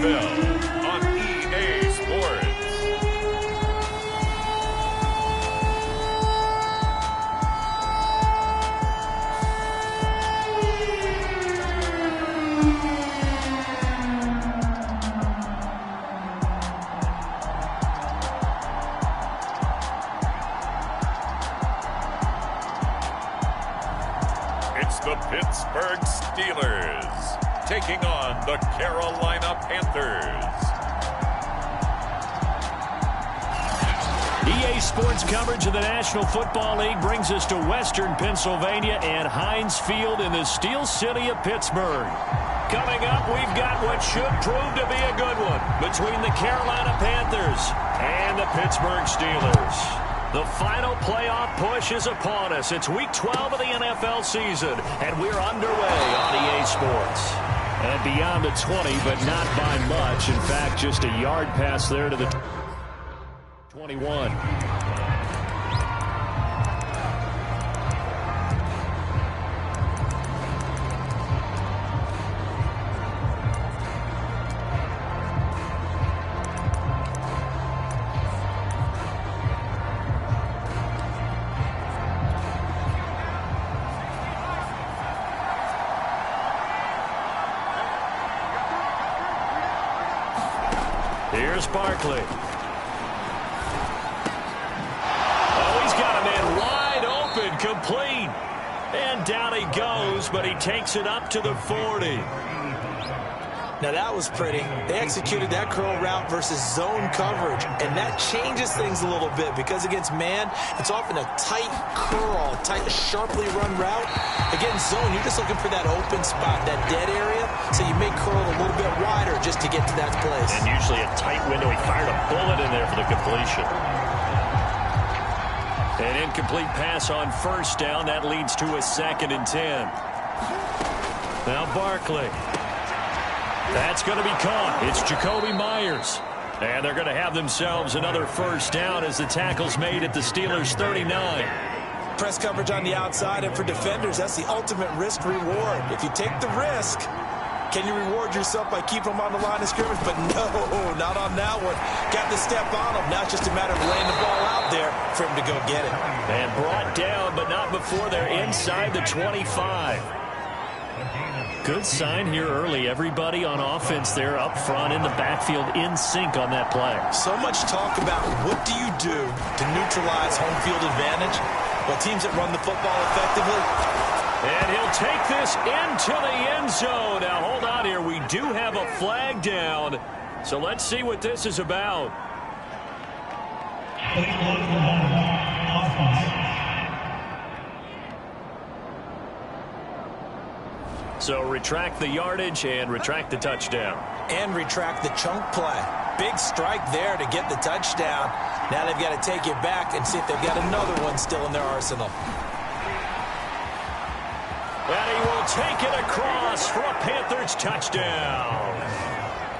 NFL on EA Sports. It's the Pittsburgh Steelers taking on the Carolina Panthers. EA Sports coverage of the National Football League brings us to Western Pennsylvania and Heinz Field in the Steel City of Pittsburgh. Coming up, we've got what should prove to be a good one between the Carolina Panthers and the Pittsburgh Steelers. The final playoff push is upon us. It's Week 12 of the NFL season, and we're underway on EA Sports. And beyond the 20, but not by much. In fact, just a yard pass there to the 21. Here's Barkley. Oh, he's got a man wide open, complete. And down he goes, but he takes it up to the 40. Now that was pretty. They executed that curl route versus zone coverage, and that changes things a little bit because against man, it's often a tight curl, tight, sharply run route. Against zone, you're just looking for that open spot, that dead area, so you may curl it a little bit wider just to get to that place. And usually a tight window. He fired a bullet in there for the completion. An incomplete pass on first down. That leads to a 2nd and 10. Now Barkley. That's going to be caught. It's Jakobi Meyers. And they're going to have themselves another first down as the tackle's made at the Steelers' 39. Press coverage on the outside, and for defenders, that's the ultimate risk reward. If you take the risk, can you reward yourself by keeping them on the line of scrimmage? But no, not on that one. Got to step on them. Now it's just a matter of laying the ball out there for him to go get it. And brought down, but not before they're inside the 25. Good sign here early. Everybody on offense there up front in the backfield in sync on that play. So much talk about what do you do to neutralize home field advantage? Well, teams that run the football effectively. And he'll take this into the end zone. Now, hold on here. We do have a flag down. So let's see what this is about. So retract the yardage and retract the touchdown. And retract the chunk play. Big strike there to get the touchdown. Now they've got to take it back and see if they've got another one still in their arsenal. And he will take it across for a Panthers touchdown.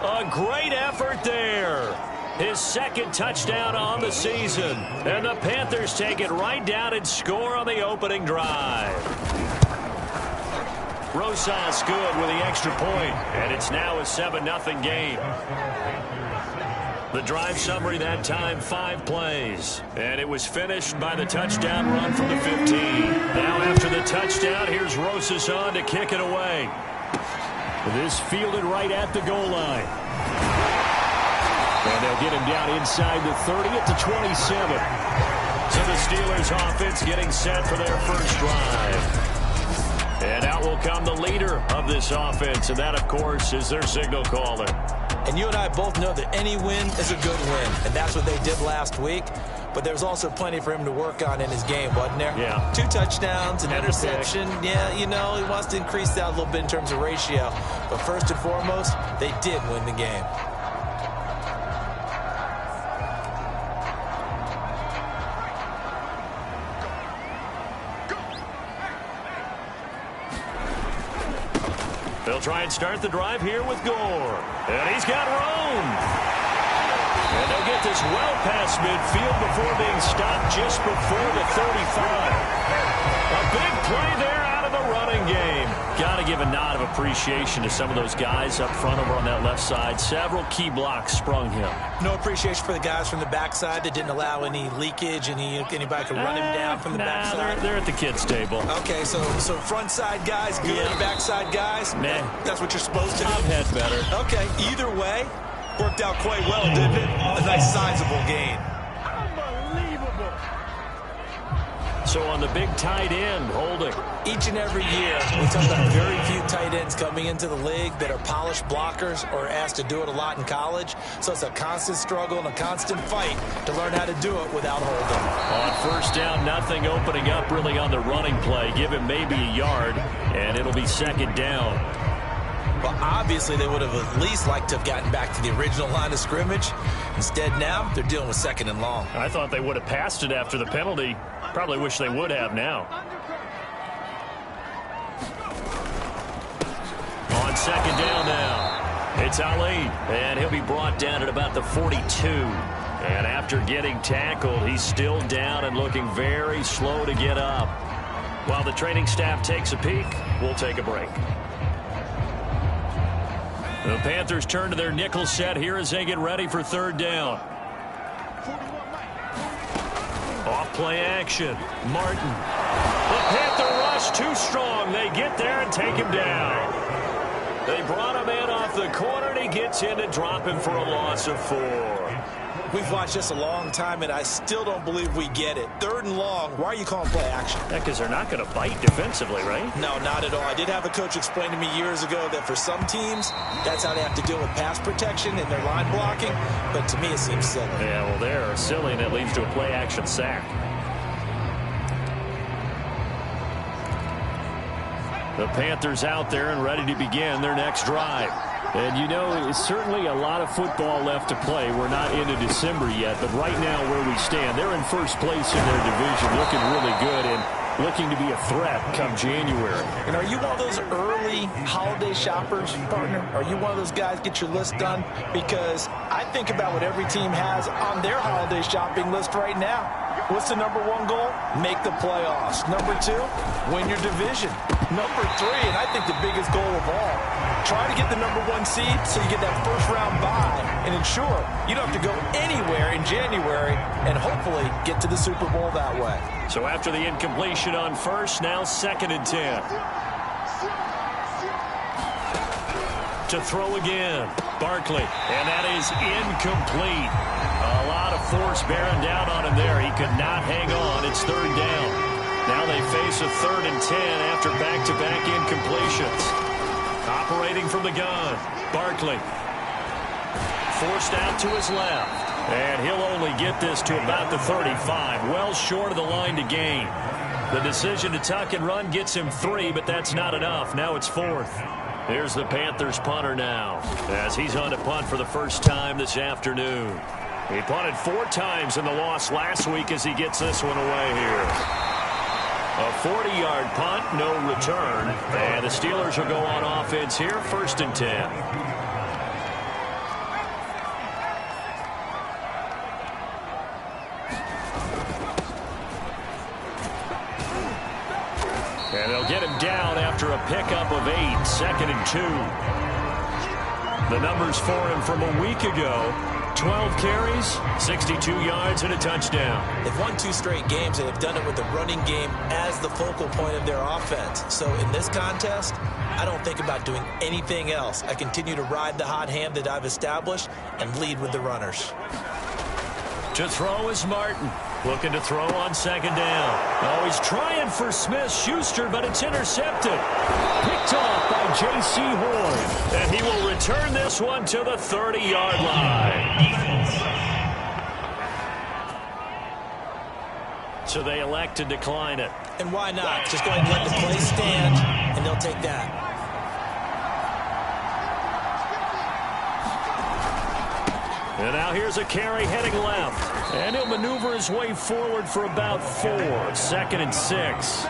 A great effort there. His 2nd touchdown on the season. And the Panthers take it right down and score on the opening drive. Rosas good with the extra point, and it's now a 7-0 game. The drive summary that time, 5 plays, and it was finished by the touchdown run from the 15. Now after the touchdown, here's Rosas on to kick it away. This fielded right at the goal line. And they'll get him down inside the 30 at the 27. So the Steelers offense getting set for their first drive. And out will come the leader of this offense, and that, of course, is their signal caller. And you and I both know that any win is a good win, and that's what they did last week. But there's also plenty for him to work on in his game, wasn't there? Yeah. 2 touchdowns, an interception. Yeah, you know, he wants to increase that a little bit in terms of ratio. But first and foremost, they did win the game. They'll try and start the drive here with Gore. And he's got room. And they'll get this well past midfield before being stopped just before the 35. A big play there out of the running game. Got to give a nod of appreciation to some of those guys up front over on that left side. Several key blocks sprung him. No appreciation for the guys from the backside that didn't allow any leakage, anybody could run him down from the backside. They're at the kids' table. Okay, so front side guys good, yeah. Backside guys, that's what you're supposed to do. I've had better. Okay, either way, worked out quite well, didn't it? A nice sizable gain. So on the big tight end, Holding. Each and every year, we talk about very few tight ends coming into the league that are polished blockers or asked to do it a lot in college. So it's a constant struggle and a constant fight to learn how to do it without Holding. On first down, nothing opening up really on the running play. Give him maybe a yard, and it'll be second down. Well, obviously, they would have at least liked to have gotten back to the original line of scrimmage. Instead, now, they're dealing with second and long. I thought they would have passed it after the penalty. Probably wish they would have now. On second down now, it's Ali, and he'll be brought down at about the 42. And after getting tackled, he's still down and looking very slow to get up. While the training staff takes a peek, we'll take a break. The Panthers turn to their nickel set here as they get ready for third down. Off play action. Martin. The Panther rush too strong. They get there and take him down. They brought him in off the corner, and he gets in to drop him for a loss of 4. We've watched this a long time, and I still don't believe we get it. Third and long, why are you calling play action? Yeah, because they're not going to bite defensively, right? No, not at all. I did have a coach explain to me years ago that for some teams, that's how they have to deal with pass protection and their line blocking, but to me it seems silly. Yeah, well, they're silly, and it leads to a play action sack. The Panthers out there and ready to begin their next drive. And, you know, it's certainly a lot of football left to play. We're not into December yet, but right now where we stand, they're in first place in their division, looking really good and looking to be a threat come January. And are you one of those early holiday shoppers, partner? Are you one of those guys get your list done? Because I think about what every team has on their holiday shopping list right now. What's the number one goal? Make the playoffs. Number 2, win your division. Number 3, and I think the biggest goal of all, try to get the number 1 seed so you get that first round bye and ensure you don't have to go anywhere in January and hopefully get to the Super Bowl that way. So after the incompletion on first, now second and 10. To throw again, Barkley, and that is incomplete. A lot of force bearing down on him there. He could not hang on. It's third down. Now they face a third and 10 after back-to-back incompletions. Operating from the gun, Barkley. Forced out to his left. And he'll only get this to about the 35, well short of the line to gain. The decision to tuck and run gets him 3, but that's not enough. Now it's 4th. Here's the Panthers punter now, as he's on to punt for the first time this afternoon. He punted 4 times in the loss last week as he gets this one away here. A 40-yard punt, no return. And the Steelers will go on offense here, first and 10. And they'll get him down after a pickup of 8, second and 2. The numbers for him from a week ago. 12 carries, 62 yards, and a touchdown. They've won 2 straight games, and they've done it with the running game as the focal point of their offense. So in this contest, I don't think about doing anything else. I continue to ride the hot hand that I've established and lead with the runners. To throw is Martin. Looking to throw on second down. Oh, he's trying for Smith-Schuster, but it's intercepted. Picked off by J.C. Horn. And he will return this one to the 30-yard line. So they elect to decline it. And why not? Just go ahead and let the play stand, and they'll take that. And now here's a carry heading left. And he'll maneuver his way forward for about 4. Second and 6.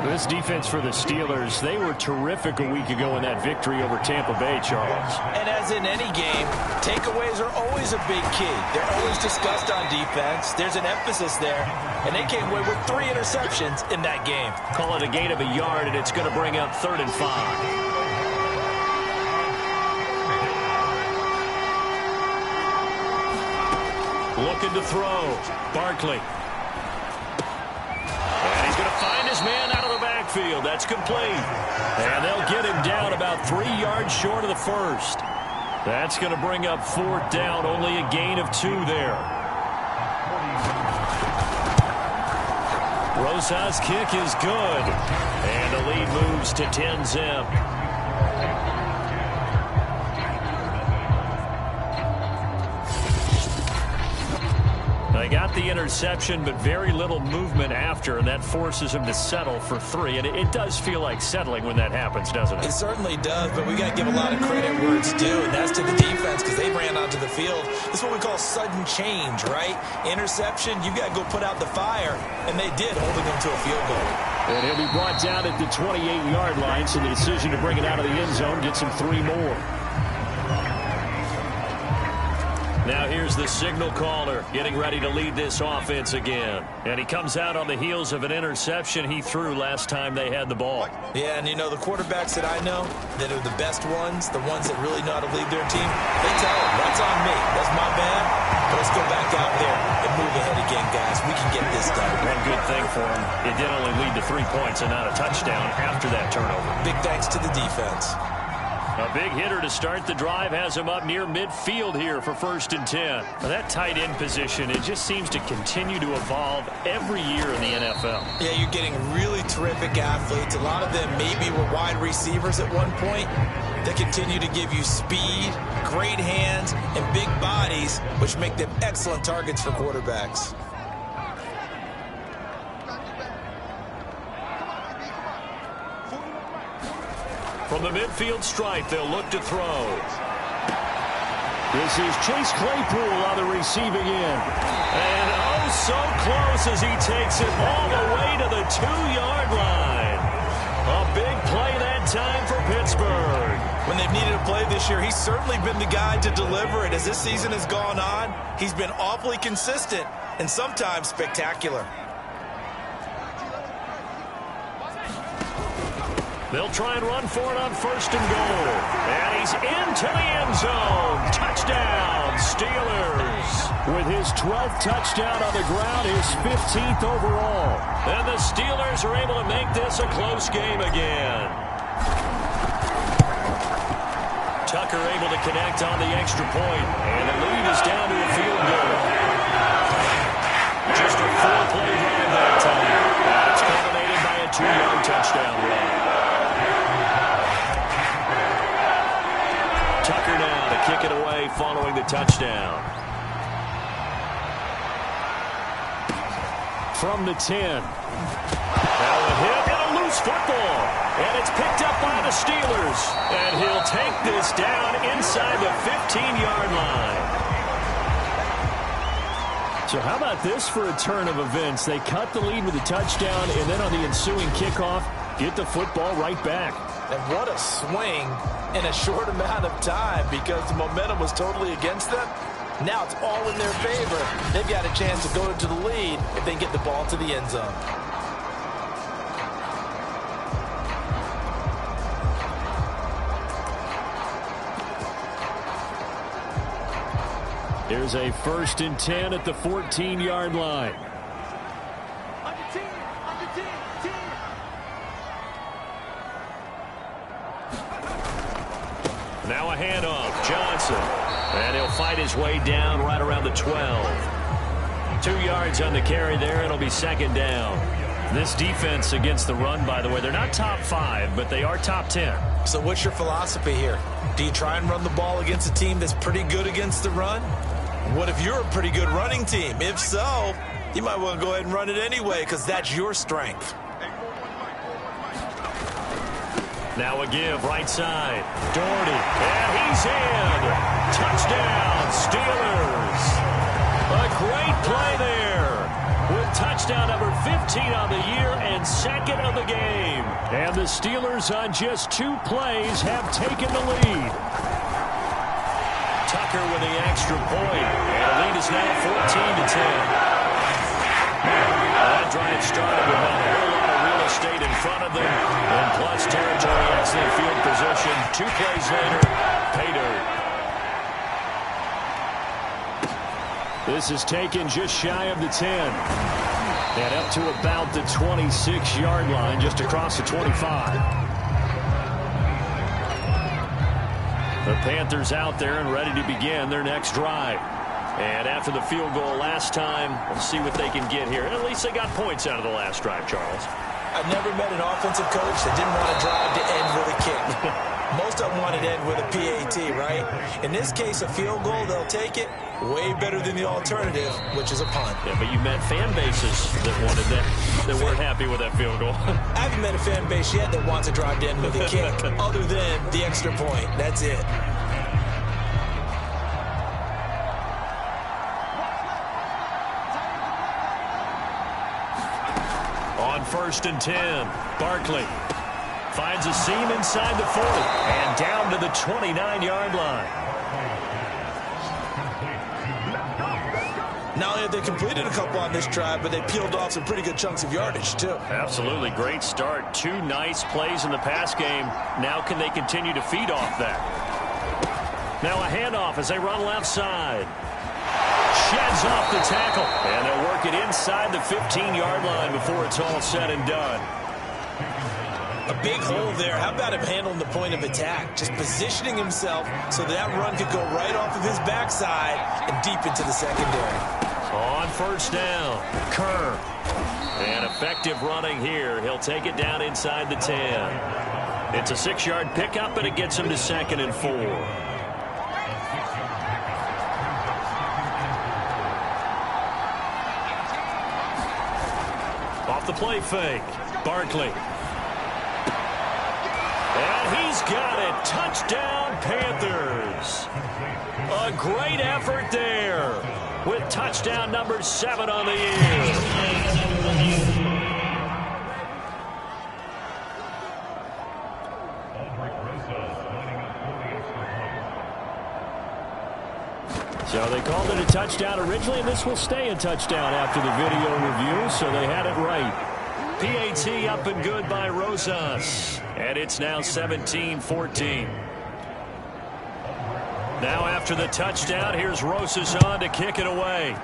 This defense for the Steelers, they were terrific a week ago in that victory over Tampa Bay, Charles. And as in any game, takeaways are always a big key. They're always discussed on defense. There's an emphasis there. And they came away with 3 interceptions in that game. Call it a gain of a yard, and it's going to bring up 3rd and 5. Looking to throw. Barkley. And he's going to find his man out of the backfield. That's complete. And they'll get him down about 3 yards short of the first. That's going to bring up 4th down. Only a gain of 2 there. Rosas' kick is good. And the lead moves to 10-zip. They got the interception, but very little movement after, and that forces him to settle for 3. And it does feel like settling when that happens, doesn't it? It certainly does, but we got to give a lot of credit where it's due, and that's to the defense because they ran onto the field. This is what we call sudden change, right? Interception, you got to go put out the fire, and they did, holding them to a field goal. And he'll be brought down at the 28-yard line, so the decision to bring it out of the end zone gets him 3 more. Now here's the signal caller getting ready to lead this offense again. And he comes out on the heels of an interception he threw last time they had the ball. Yeah, and you know, the quarterbacks that I know that are the best ones, the ones that really know how to lead their team, they tell them, that's on me. That's my bad. But let's go back out there and move ahead again, guys. We can get this done. One good thing for him, it did only lead to 3 points and not a touchdown after that turnover. Big thanks to the defense. A big hitter to start the drive has him up near midfield here for 1st and 10. Now that tight end position, it just seems to continue to evolve every year in the NFL. Yeah, you're getting really terrific athletes. A lot of them maybe were wide receivers at one point. They continue to give you speed, great hands, and big bodies, which make them excellent targets for quarterbacks. From the midfield stripe, they'll look to throw. This is Chase Claypool on the receiving end. And oh, so close as he takes it all the way to the 2-yard line. A big play that time for Pittsburgh. When they've needed a play this year, he's certainly been the guy to deliver it. As this season has gone on, he's been awfully consistent and sometimes spectacular. They'll try and run for it on 1st and goal. And he's into the end zone. Touchdown, Steelers. With his 12th touchdown on the ground, his 15th overall. And the Steelers are able to make this a close game again. Tucker able to connect on the extra point. And the lead is down to a field goal. Just a 4-play drive that time. It's culminated by a 2-yard touchdown run. Tucker now to kick it away following the touchdown. From the 10. Now a hit and a loose football. And it's picked up by the Steelers. And he'll take this down inside the 15-yard line. So how about this for a turn of events? They cut the lead with a touchdown, and then on the ensuing kickoff, get the football right back. And what a swing in a short amount of time because the momentum was totally against them. Now it's all in their favor. They've got a chance to go into the lead if they can get the ball to the end zone. Here's a 1st and 10 at the 14-yard line. Now a handoff, Johnson. And he'll fight his way down right around the 12. 2 yards on the carry there. It'll be 2nd down. This defense against the run, by the way, they're not top 5, but they are top 10. So what's your philosophy here? Do you try and run the ball against a team that's pretty good against the run? What if you're a pretty good running team? If so, you might want to go ahead and run it anyway because that's your strength. Now a give, right side. Doherty, and he's in. Touchdown, Steelers. A great play there. with touchdown number 15 on the year and second of the game. And the Steelers on just 2 plays have taken the lead. Tucker with the extra point. And the lead is now 14-10. That drive started with not a whole lot of real estate in front of them. And plus territory, excellent field position. 2 plays later, pay dirt. This is taken just shy of the 10. And up to about the 26-yard line, just across the 25. The Panthers out there and ready to begin their next drive. And after the field goal last time, we'll see what they can get here. And at least they got points out of the last drive, Charles. I've never met an offensive coach that didn't want to drive to end with a kick. Most of them want to end with a PAT, right? In this case, a field goal, they'll take it. Way better than the alternative, which is a punt. Yeah, but you met fan bases that wanted that, that weren't happy with that field goal. I haven't met a fan base yet that wants to drive to end with a kick, other than the extra point. That's it. On 1st and 10, Barkley finds a seam inside the 40 and down to the 29-yard line. Not only have they completed a couple on this drive, but they peeled off some pretty good chunks of yardage, too. Absolutely. Great start. 2 nice plays in the pass game. Now can they continue to feed off that? Now a handoff as they run left side. Sheds off the tackle. And they'll work it inside the 15-yard line before it's all said and done. A big hole there. How about him handling the point of attack? Just positioning himself so that run could go right off of his backside and deep into the secondary. On 1st down, Kerr. And effective running here. He'll take it down inside the 10. It's a 6-yard pickup, and it gets him to 2nd and 4. Off the play fake, Barkley. And he's got it. Touchdown, Panthers. A great effort there with touchdown number 7 on the year. So they called it a touchdown originally, and this will stay a touchdown after the video review, so they had it right. PAT up and good by Rosas. And it's now 17-14. Now after the touchdown, here's Rosas on to kick it away.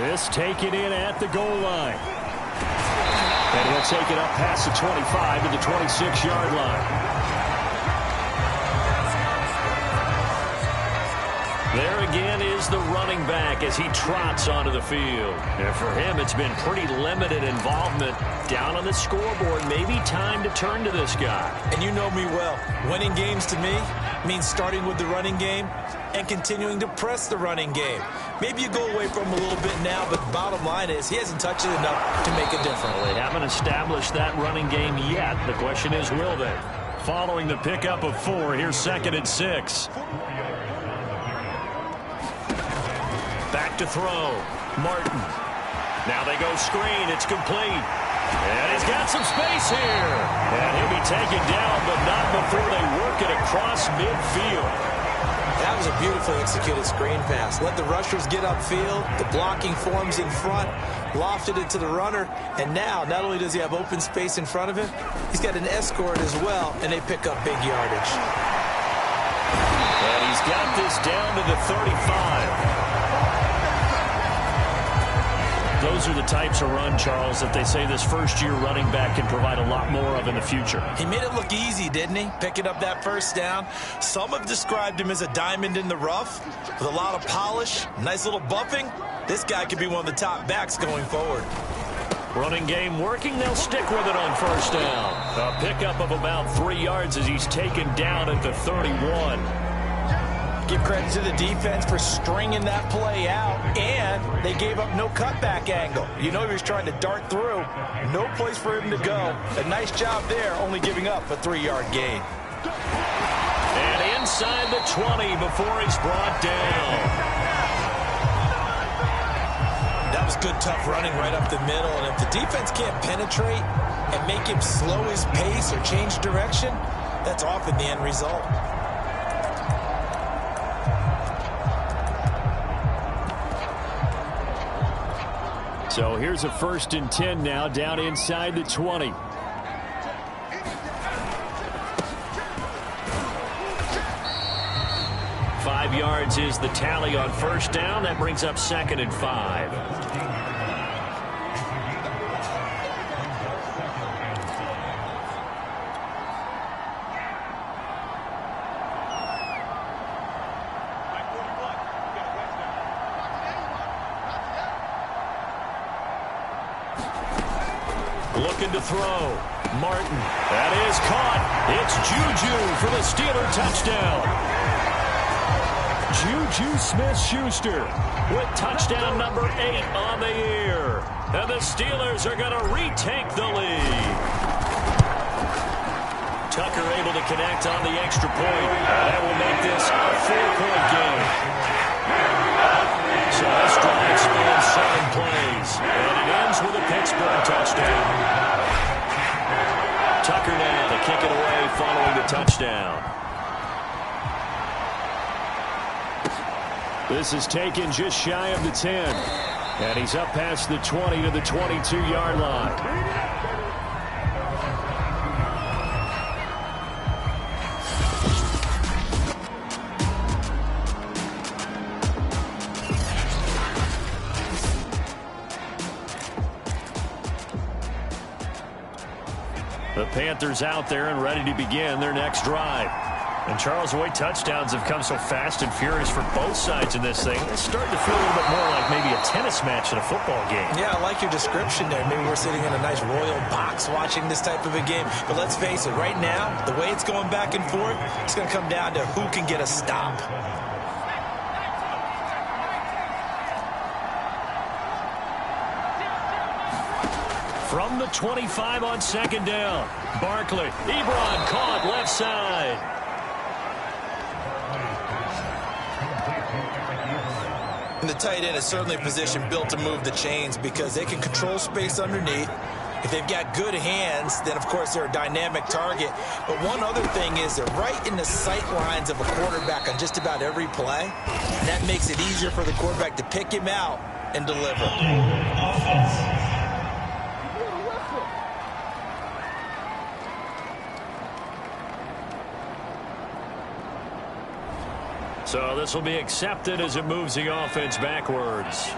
This taken in at the goal line. And he'll take it up past the 25 to the 26-yard line. There again is the running back as he trots onto the field. And for him, it's been pretty limited involvement down on the scoreboard. Maybe time to turn to this guy. And you know me well. Winning games to me means starting with the running game and continuing to press the running game. Maybe you go away from him a little bit now, but the bottom line is he hasn't touched it enough to make a difference. Well, they haven't established that running game yet. The question is, will they? Following the pickup of 4, here's 2nd and 6. Back to throw. Martin. Now they go screen. It's complete. And he's got some space here. And he'll be taken down, but not before they work it across midfield. That was a beautifully executed screen pass. Let the rushers get upfield. The blocking forms in front. Lofted it to the runner. And now, not only does he have open space in front of him, he's got an escort as well, and they pick up big yardage. And he's got this down to the 35. Those are the types of run, Charles, that they say this first-year running back can provide a lot more of in the future. He made it look easy, didn't he? Picking up that 1st down. Some have described him as a diamond in the rough with a lot of polish, nice little bumping. This guy could be one of the top backs going forward. Running game working. They'll stick with it on 1st down. A pickup of about 3 yards as he's taken down at the 31. Give credit to the defense for stringing that play out, and they gave up no cutback angle. You know he was trying to dart through. No place for him to go. A nice job there, only giving up a 3-yard gain. And inside the 20 before he's brought down. was good, tough running right up the middle. And if the defense can't penetrate and make him slow his pace or change direction, that's often the end result. So here's a 1st and 10 now, down inside the 20. Five yards is the tally on 1st down. That brings up 2nd and 5. Looking to throw. Martin. That is caught. It's Juju for the Steeler touchdown. Juju Smith-Schuster with touchdown number 8 on the year. And the Steelers are going to retake the lead. Tucker able to connect on the extra point. That will make this a 4-point game. So this drive spans 7 plays. And it ends with a Pittsburgh touchdown. Tucker now to kick it away following the touchdown. This is taken just shy of the 10. And he's up past the 20 to the 22-yard line. The Panthers out there and ready to begin their next drive. And Charles, the way touchdowns have come so fast and furious for both sides in this thing, it's starting to feel a little bit more like maybe a tennis match in a football game. Yeah, I like your description there. Maybe we're sitting in a nice royal box watching this type of a game. But let's face it, right now, the way it's going back and forth, it's going to come down to who can get a stop. From the 25 on 2nd down, Barkley. Ebron caught left side. And the tight end is certainly a position built to move the chains because they can control space underneath. If they've got good hands, then, of course, they're a dynamic target. But one other thing is they're right in the sight lines of a quarterback on just about every play. And that makes it easier for the quarterback to pick him out and deliver. So this will be accepted as it moves the offense backwards.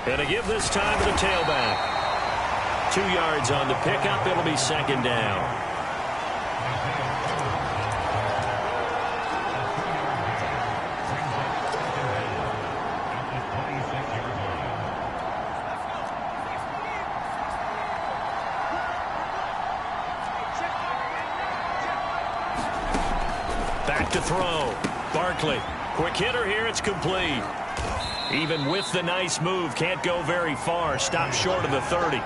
And to give this time to the tailback. 2 yards on the pickup. It'll be 2nd down. Back to throw. Barkley. Quick hitter here. It's complete. Even with the nice move, can't go very far. Stop short of the 30.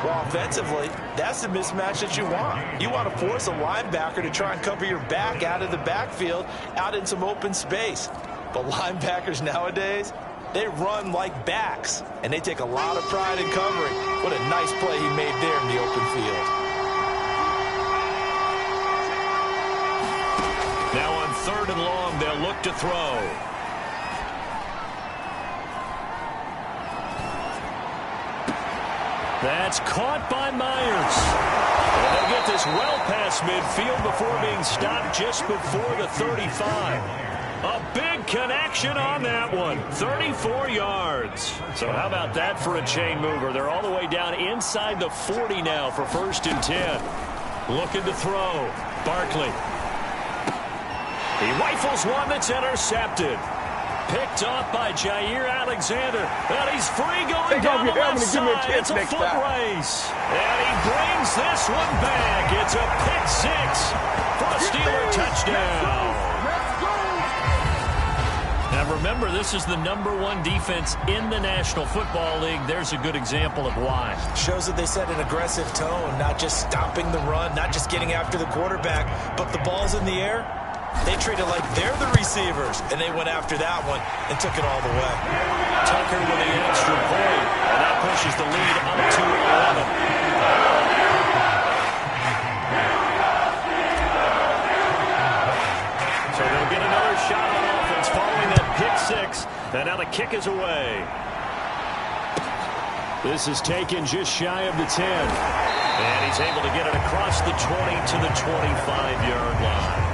Well, offensively, that's the mismatch that you want. You want to force a linebacker to try and cover your back out of the backfield, out in some open space. But linebackers nowadays, they run like backs, and they take a lot of pride in covering. What a nice play he made there in the open field. Now on 3rd and long, they'll look to throw. That's caught by Myers. And they'll get this well past midfield before being stopped just before the 35. A big connection on that one. 34 yards. So how about that for a chain mover? They're all the way down inside the 40 now for 1st and 10. Looking to throw. Barkley. He rifles one that's intercepted. Picked off by Jair Alexander. And he's free going down the left side. It's a foot race. And he brings this one back. It's a pick 6 for a Steeler touchdown. Now remember, this is the #1 defense in the National Football League. There's a good example of why. Shows that they set an aggressive tone, not just stopping the run, not just getting after the quarterback, but the ball's in the air. They treat it like they're the receivers, and they went after that one and took it all the way. Tucker with the extra point, and that pushes the lead up to 11. So they'll get another shot on offense following that pick six, and now the kick is away. This is taken just shy of the 10. And he's able to get it across the 20 to the 25-yard line.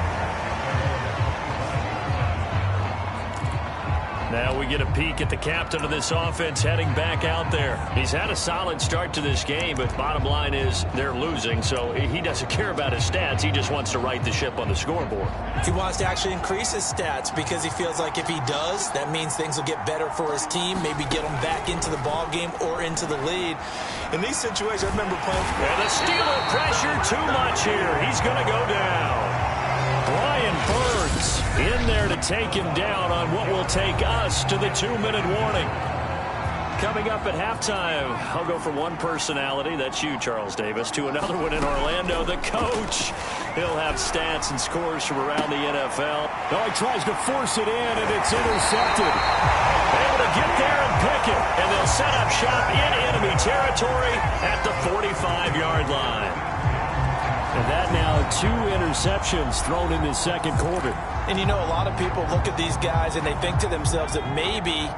Now we get a peek at the captain of this offense heading back out there. He's had a solid start to this game, but bottom line is they're losing, so he doesn't care about his stats. He just wants to right the ship on the scoreboard. He wants to actually increase his stats because he feels like if he does, that means things will get better for his team, maybe get them back into the ball game or into the lead. In these situations, I remember playing. And the Steeler pressure too much here. He's going to go down. Brian Burns in there to take him down on what will take us to the 2-minute warning. Coming up at halftime, I'll go from one personality, that's you, Charles Davis, to another one in Orlando, the coach. He'll have stats and scores from around the NFL. Oh, he tries to force it in, and it's intercepted. Able to get there and pick it, and they'll set up shop in enemy territory at the 45-yard line. And that now 2 interceptions thrown in the second quarter. And you know, a lot of people look at these guys and they think to themselves that maybe,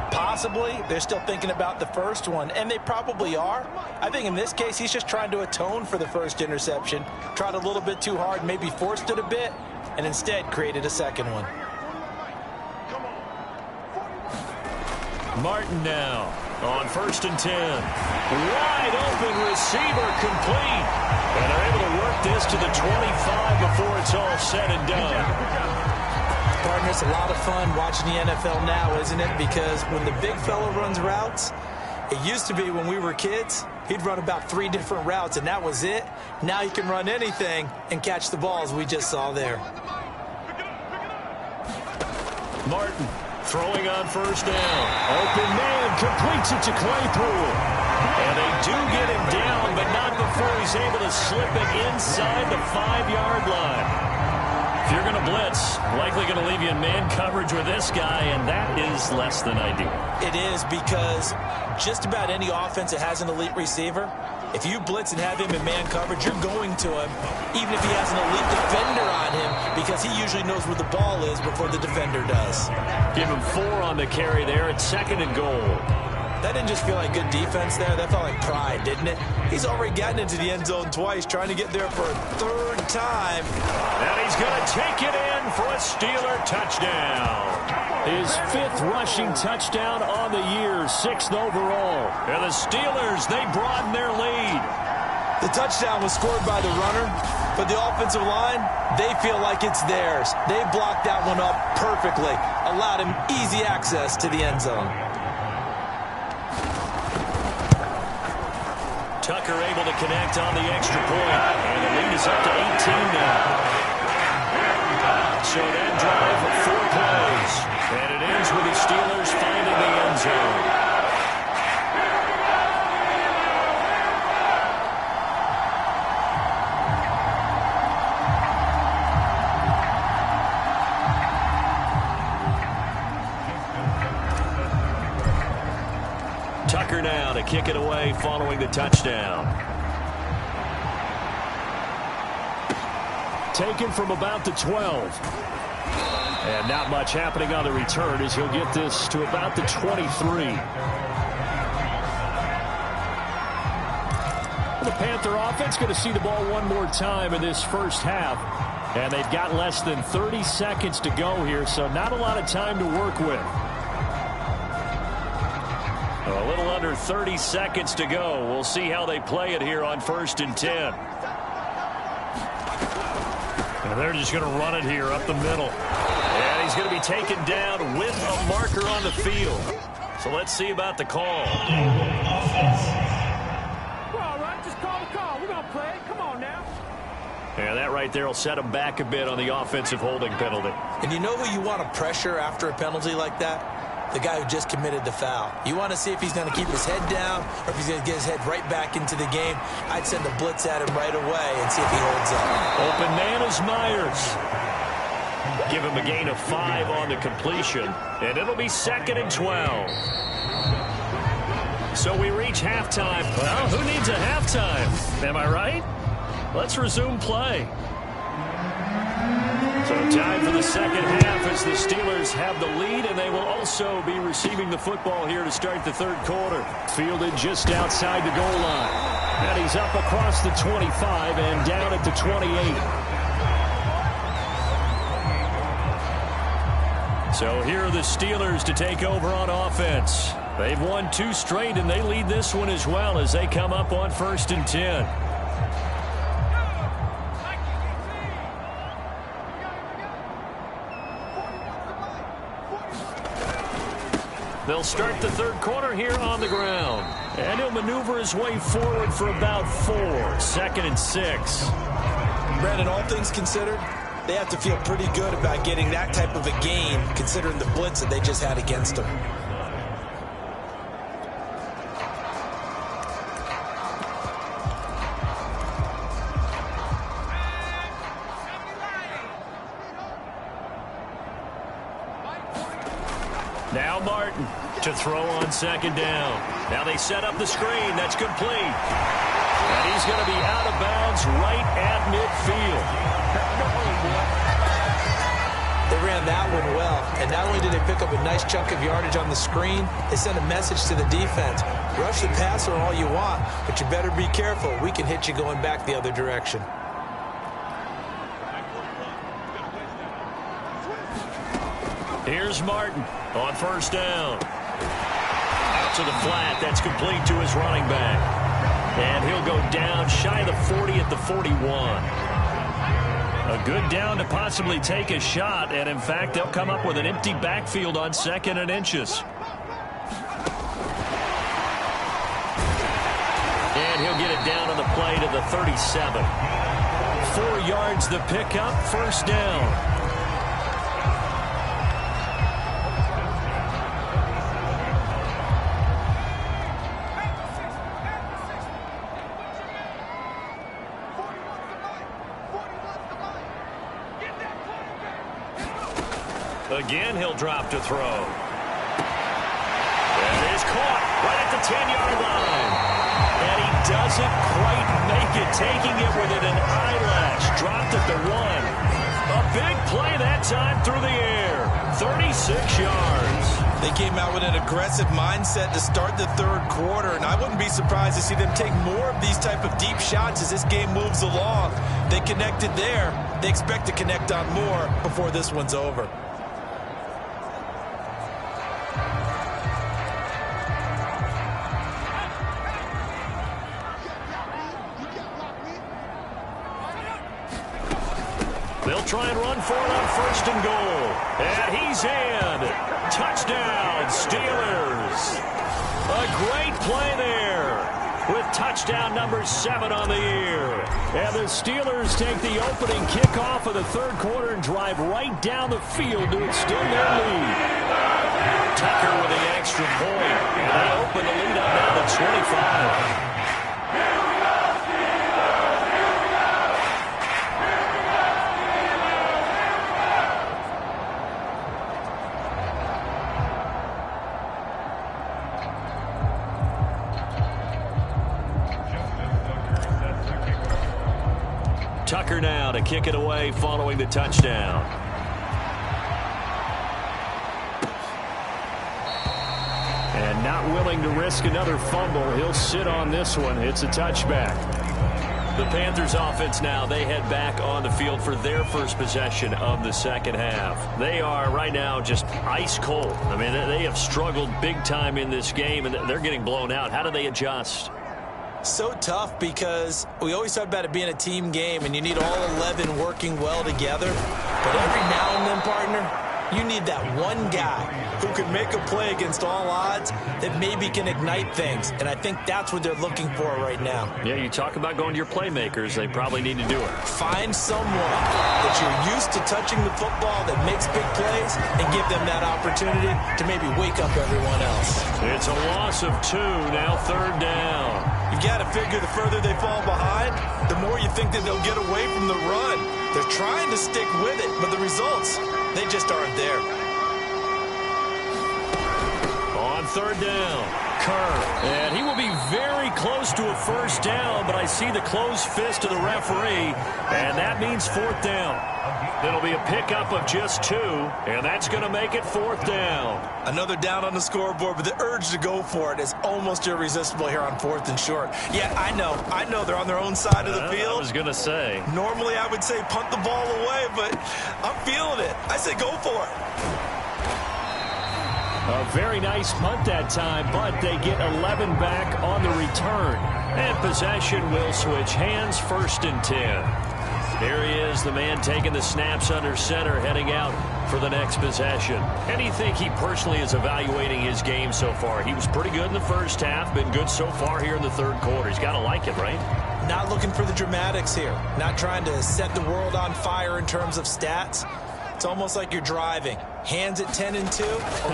possibly, they're still thinking about the first one. And they probably are. I think in this case, he's just trying to atone for the first interception. Tried a little bit too hard, maybe forced it a bit, and instead created a second one. Martin now on 1st and 10. Wide open receiver complete. And they're able to work this to the 25 before it's all said and done. Partner, it's a lot of fun watching the NFL now, isn't it? Because when the big fella runs routes, it used to be when we were kids, he'd run about 3 different routes, and that was it. Now he can run anything and catch the balls we just saw there. Martin throwing on 1st down. Open man completes it to Claypool. And they do get him down, but not before he's able to slip it inside the 5-yard line. If you're going to blitz, likely going to leave you in man coverage with this guy, and that is less than ideal. It is, because just about any offense that has an elite receiver, if you blitz and have him in man coverage, you're going to him, even if he has an elite defender on him, because he usually knows where the ball is before the defender does. Give him 4 on the carry there at 2nd and goal. That didn't just feel like good defense there. That felt like pride, didn't it? He's already gotten into the end zone twice, trying to get there for a 3rd time. And he's going to take it in for a Steeler touchdown. His 5th rushing touchdown on the year, 6th overall. And the Steelers, they broaden their lead. The touchdown was scored by the runner, but the offensive line, they feel like it's theirs. They blocked that one up perfectly, allowed him easy access to the end zone. Tucker able to connect on the extra point, and the lead is up to 18 now. So that drive, 4 plays, and it ends with the Steelers finding the end zone. Tucker now to kick it away following the touchdown. Taken from about the 12. And not much happening on the return as he'll get this to about the 23. The Panther offense going to see the ball one more time in this first half. And they've got less than 30 seconds to go here, so not a lot of time to work with. A little under 30 seconds to go. We'll see how they play it here on 1st and 10. And they're just going to run it here up the middle. And he's going to be taken down with a marker on the field. So let's see about the call. Well, all right, just call the call. We're going to play it. Come on now. And that right there will set him back a bit on the offensive holding penalty. And you know who you want to pressure after a penalty like that? The guy who just committed the foul. You want to see if he's going to keep his head down or if he's going to get his head right back into the game. I'd send a blitz at him right away and see if he holds up. Open man is Myers. Give him a gain of 5 on the completion, and it'll be 2nd and 12. So we reach halftime. Well, who needs a halftime? Am I right? Let's resume play. So time for the second half as the Steelers have the lead, and they will also be receiving the football here to start the third quarter. Fielded just outside the goal line. And he's up across the 25 and down at the 28. So here are the Steelers to take over on offense. They've won 2 straight, and they lead this one as well as they come up on 1st and 10. They'll start the third quarter here on the ground. And he'll maneuver his way forward for about 4. 2nd and 6. Brandon, all things considered, they have to feel pretty good about getting that type of a gain considering the blitz that they just had against them. Now Martin to throw on 2nd down. Now they set up the screen. That's complete. And he's going to be out of bounds right at midfield. They ran that one well, and not only did they pick up a nice chunk of yardage on the screen, they sent a message to the defense. Rush the passer all you want, but you better be careful. We can hit you going back the other direction. Here's Martin on 1st down. Out to the flat. That's complete to his running back. And he'll go down shy of the 40 at the 41. A good down to possibly take a shot. And, in fact, they'll come up with an empty backfield on 2nd and inches. And he'll get it down on the play to the 37. 4 yards the pickup. 1st down. Again, he'll drop to throw. And it is caught right at the 10-yard line. And he doesn't quite make it, taking it within an eyelash. Dropped at the 1. A big play that time through the air. 36 yards. They came out with an aggressive mindset to start the third quarter, and I wouldn't be surprised to see them take more of these type of deep shots as this game moves along. They connected there. They expect to connect on more before this one's over. They'll try and run for it on 1st and goal. And he's in. Touchdown, Steelers. A great play there with touchdown number 7 on the year. And the Steelers take the opening kickoff of the third quarter and drive right down the field to extend their lead. Tucker with the extra point. And they open the lead up now to 25. Tucker now to kick it away following the touchdown. And not willing to risk another fumble. He'll sit on this one. It's a touchback. The Panthers offense now, they head back on the field for their first possession of the second half. They are right now just ice cold. I mean, they have struggled big time in this game, and they're getting blown out. How do they adjust? So tough because we always talk about it being a team game and you need all 11 working well together. But every now and then, partner, You need that one guy who can make a play against all odds that maybe can ignite things. And I think that's what they're looking for right now. Yeah, you talk about going to your playmakers. They probably need to do it. Find someone that you're used to touching the football that makes big plays and give them that opportunity to maybe wake up everyone else. It's a loss of 2, now 3rd down. You got to figure the further they fall behind, the more you think that they'll get away from the run. They're trying to stick with it, but the results, they just aren't there. On 3rd down, Kerr. And he will be very close to a 1st down, but I see the closed fist of the referee, and that means 4th down. It'll be a pickup of just 2, and that's going to make it 4th down. Another down on the scoreboard, but the urge to go for it is almost irresistible here on 4th and short. Yeah, I know they're on their own side of the field. I was going to say. Normally I would say punt the ball away, but I'm feeling it. I say go for it. A very nice punt that time, but they get 11 back on the return. And possession will switch hands, 1st and 10. Here he is, the man taking the snaps under center, heading out for the next possession. And you think he personally is evaluating his game so far? He was pretty good in the 1st half, been good so far here in the 3rd quarter. He's got to like it, right? Not looking for the dramatics here. Not trying to set the world on fire in terms of stats. It's almost like you're driving. Hands at 10 and 2,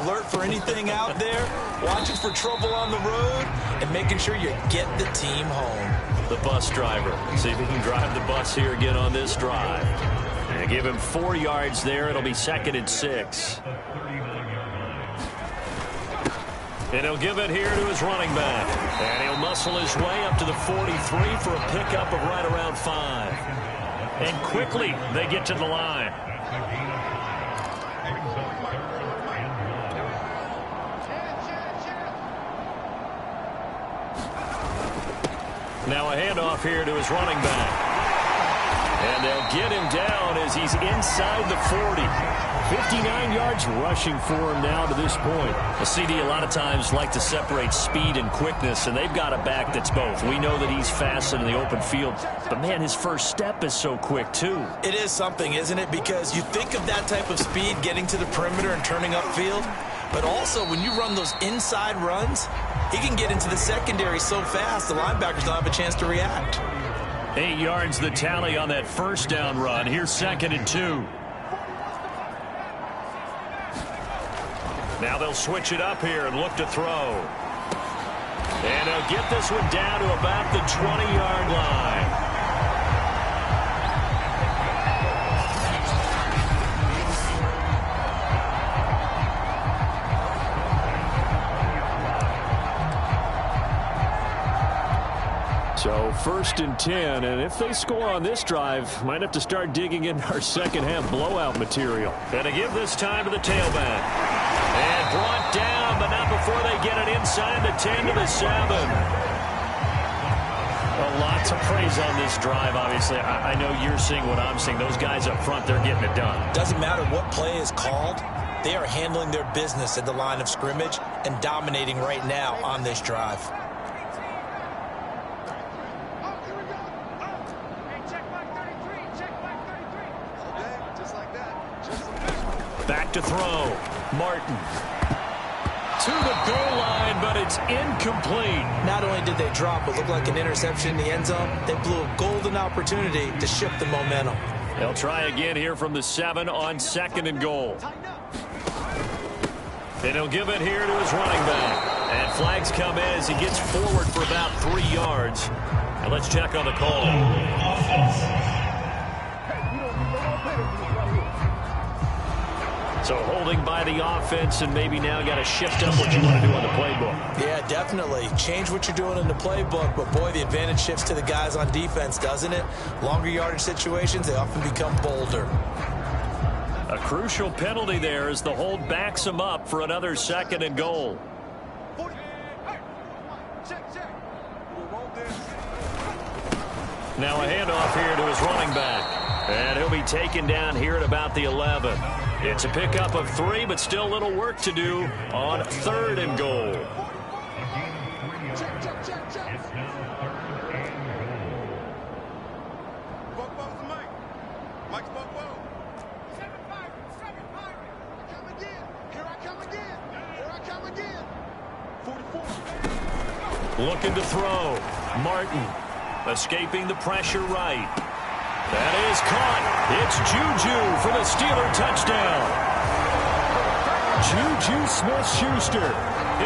alert for anything out there, watching for trouble on the road, and making sure you get the team home. The bus driver. See if he can drive the bus here again on this drive. And give him 4 yards there. It'll be 2nd and 6. And he'll give it here to his running back. And he'll muscle his way up to the 43 for a pickup of right around 5. And quickly they get to the line. Now a handoff here to his running back. And they'll get him down as he's inside the 40. 59 yards rushing for him now to this point. The CD a lot of times like to separate speed and quickness, and they've got a back that's both. We know that he's fast in the open field, but man, his first step is so quick too. It is something, isn't it? Because you think of that type of speed getting to the perimeter and turning upfield, but also when you run those inside runs, he can get into the secondary so fast the linebackers don't have a chance to react. 8 yards the tally on that 1st down run. Here's 2nd and 2. Now they'll switch it up here and look to throw. And they'll get this one down to about the 20-yard line. So 1st and 10, and if they score on this drive, might have to start digging in our 2nd half blowout material. And to give this time to the tailback. And brought down, but not before they get it inside the 10 to the 7. Well, lots of praise on this drive, obviously. I know you're seeing what I'm seeing. Those guys up front, they're getting it done. Doesn't matter what play is called. They are handling their business at the line of scrimmage and dominating right now on this drive. Back to throw. Martin. To the goal line, but it's incomplete. Not only did they drop what looked like an interception in the end zone, they blew a golden opportunity to shift the momentum. They'll try again here from the 7 on 2nd and goal. And he'll give it here to his running back. And flags come in as he gets forward for about 3 yards. And let's check on the call. So holding by the offense, and maybe now got to shift up what you want to do on the playbook. Yeah, definitely. Change what you're doing in the playbook, but boy, the advantage shifts to the guys on defense, doesn't it? Longer yardage situations, they often become bolder. A crucial penalty there as the hold backs him up for another 2nd and goal. Now a handoff here to his running back. And he'll be taken down here at about the 11. It's a pickup of 3, but still a little work to do on 3rd and goal. Looking to throw. Martin escaping the pressure right. That is caught. It's Juju for the Steeler touchdown. Juju Smith-Schuster.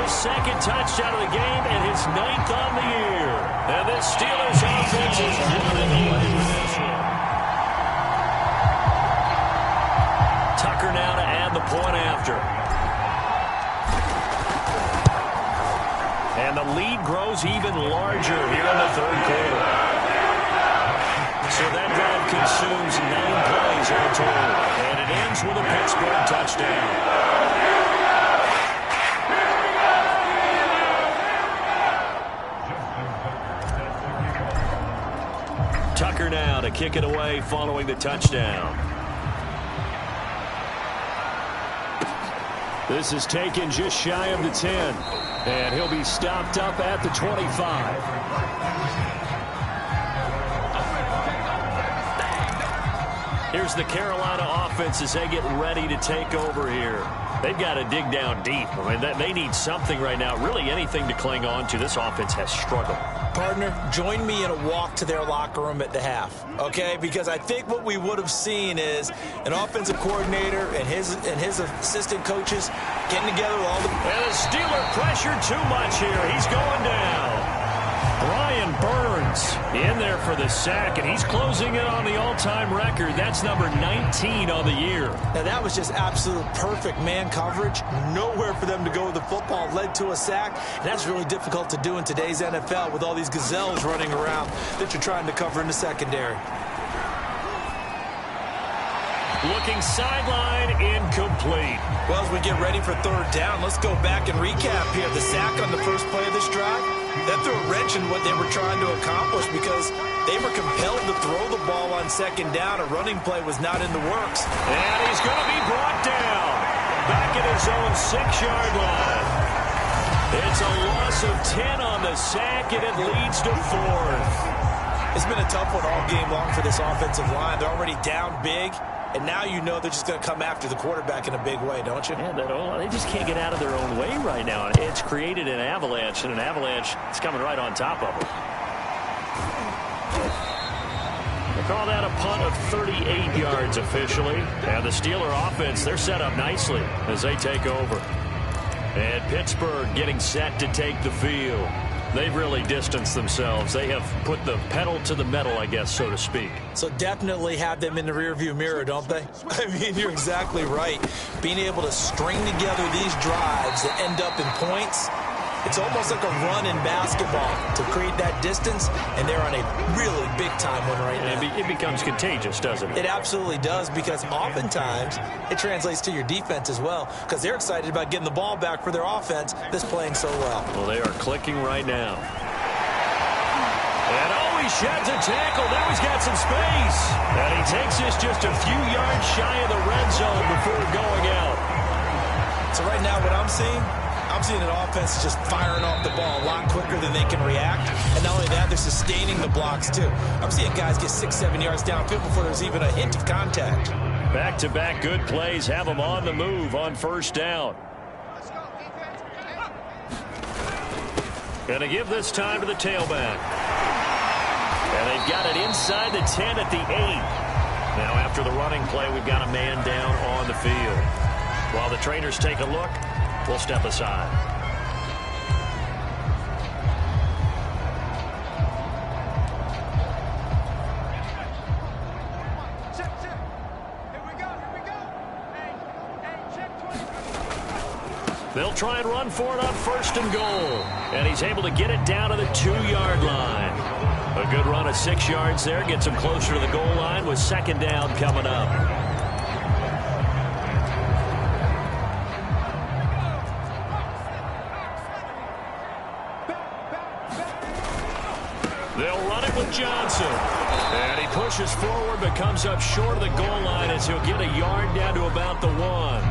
His second touchdown of the game and his 9th on the year. And this Steelers offense is running away with this one. Tucker now to add the point after. And the lead grows even larger here in the third quarter. So that drive consumes 9 plays all total. And it ends with a Pittsburgh touchdown. Tucker now to kick it away following the touchdown. This is taken just shy of the 10. And he'll be stopped up at the 25. Here's the Carolina offense as they get ready to take over here. They've got to dig down deep. I mean, they need something right now, really anything to cling on to. This offense has struggled. Partner, join me in a walk to their locker room at the half, okay? Because I think what we would have seen is an offensive coordinator and his assistant coaches getting together with all the... And the Steeler pressure too much here. He's going down. Brian Burns in there for the sack, and he's closing in on the all-time record. That's number 19 on the year. Now, that was just absolute perfect man coverage. Nowhere for them to go with the football. Led to a sack, and that's really difficult to do in today's NFL with all these gazelles running around that you're trying to cover in the secondary. Looking sideline, incomplete. Well, as we get ready for third down, let's go back and recap here. The sack on the first play of this drive, that threw a wrench in what they were trying to accomplish because they were compelled to throw the ball on second down. A running play was not in the works. And he's going to be brought down back at his own 6-yard line. It's a loss of 10 on the sack, and it leads to 4th. It's been a tough one all game long for this offensive line. They're already down big. And now you know they're just going to come after the quarterback in a big way, don't you? Yeah, they just can't get out of their own way right now. It's created an avalanche, and an avalanche is coming right on top of them. They call that a punt of 38 yards officially. And the Steeler offense, they're set up nicely as they take over. And Pittsburgh getting set to take the field. They've really distanced themselves. They have put the pedal to the metal, I guess, so to speak. So definitely have them in the rearview mirror, don't they? I mean, you're exactly right. Being able to string together these drives that end up in points, it's almost like a run in basketball to create that distance, and they're on a really big-time one right now. It becomes contagious, doesn't it? It absolutely does, because oftentimes it translates to your defense as well, because they're excited about getting the ball back for their offense that's playing so well. Well, they are clicking right now. And he sheds a tackle. Now he's got some space. And he takes this just a few yards shy of the red zone before going out. So right now what I'm seeing an offense just firing off the ball a lot quicker than they can react. And not only that, they're sustaining the blocks, too. I'm seeing guys get 6-7 yards downfield before there's even a hint of contact. Back-to-back good plays have them on the move on first down. Going to give this time to the tailback. And they've got it inside the 10 at the 8. Now after the running play, we've got a man down on the field. While the trainers take a look, we'll step aside. They'll try and run for it on first and goal. And he's able to get it down to the 2-yard line. A good run of 6 yards there. Gets him closer to the goal line with second down coming up. They'll run it with Johnson. And he pushes forward but comes up short of the goal line as he'll get a yard down to about the 1.